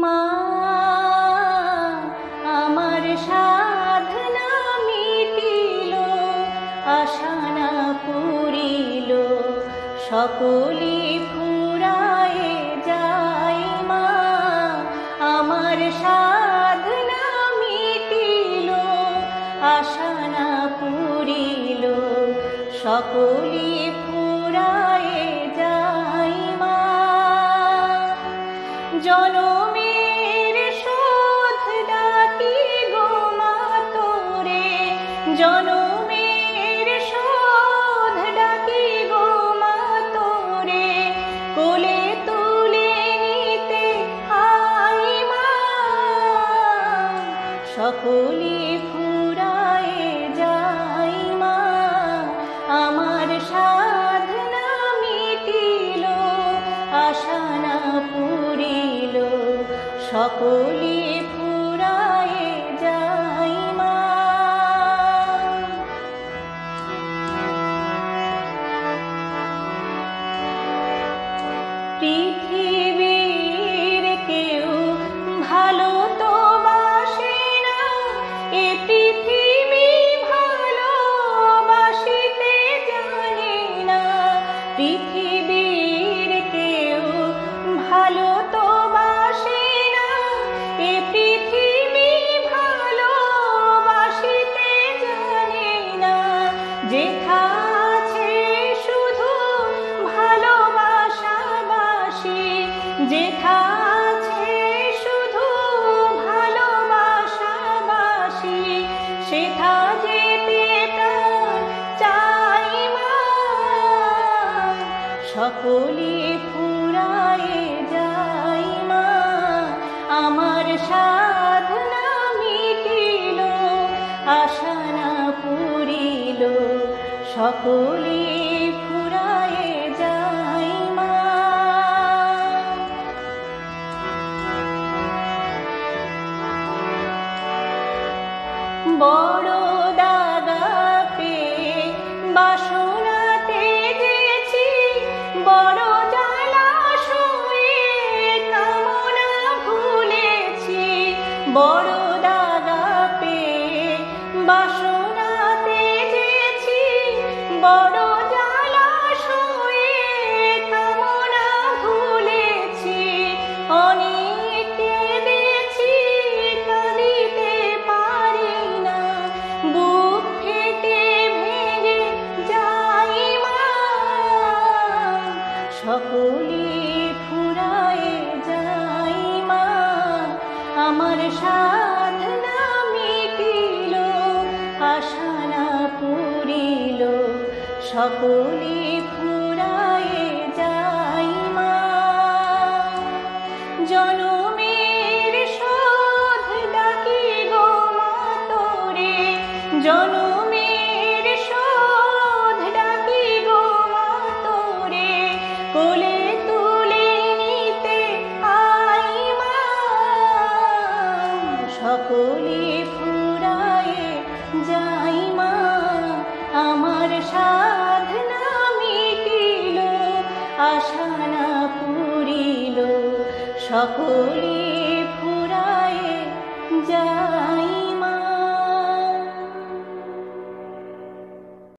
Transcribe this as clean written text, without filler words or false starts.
মা আমার সাধনা মিটিল, আশা না পুরিল, সকলি ফুরায়ে যায়। মা আমার সাধনা মিটিল, আশা না পুরিল, সকলি ফুরায়ে যায়। মা জনমের শোধ ডাকি গো মা তোরে, জনমের শোধ ডাকি গো মা তোরে, কোলে তুলে নিতে আই মা, সকলি ফুরায়ে যায়। মা আমার সাধনা মিটিল, আশা না পুরিল, সকলি ফুরায়ে যায়। মা পৃথিবীর কেউ ভালো তো বাসে না, এ পৃথিবী ভালোবাসিতে জানে না। পৃথিবীর কেউ ভালো তো বাসে না, এ পৃথিবী ভালোবাসিতে জানে না। যেথা আছে শুধু ভালোবাসাবাসি, যেথা আছে শুধু ভালোবাসাবাসি, সেথা যেতে প্রাণ চাই। মা সকলি ফুরায়ে যায়। মা আমার সাধনা মিটিল, আশা না পুরিল, সকলি ফুরায়ে যায়। মা বড় দাগা পেয়ে বাসনাতে গেছি, বড় জলাশয়ে কামনা ভুলেছি। বড় দাগা পেয়ে বাসনাতে গেছি, বড় জলাশয়ে কামনা ভুলেছি। অনেক কেঁদেছি, কাঁদিতে পারি না, বুক ফেটে ভেঙে যাই। মা সকলি ফুরায়ে যায়। মা আমার সাধনা মিটিল, আশা না পুরিল, সকলি ফুরায়ে যায়। মা জনমের শোধ ডাকি গো মা তোরে, জনমের শোধ ডাকি গো মা তোরে, কোলে তুলে নিতে আই। মা সকলি ফুরায়ে যায়। মা আমার সাধনা মিটিল, আশা না পুরিল, সকলি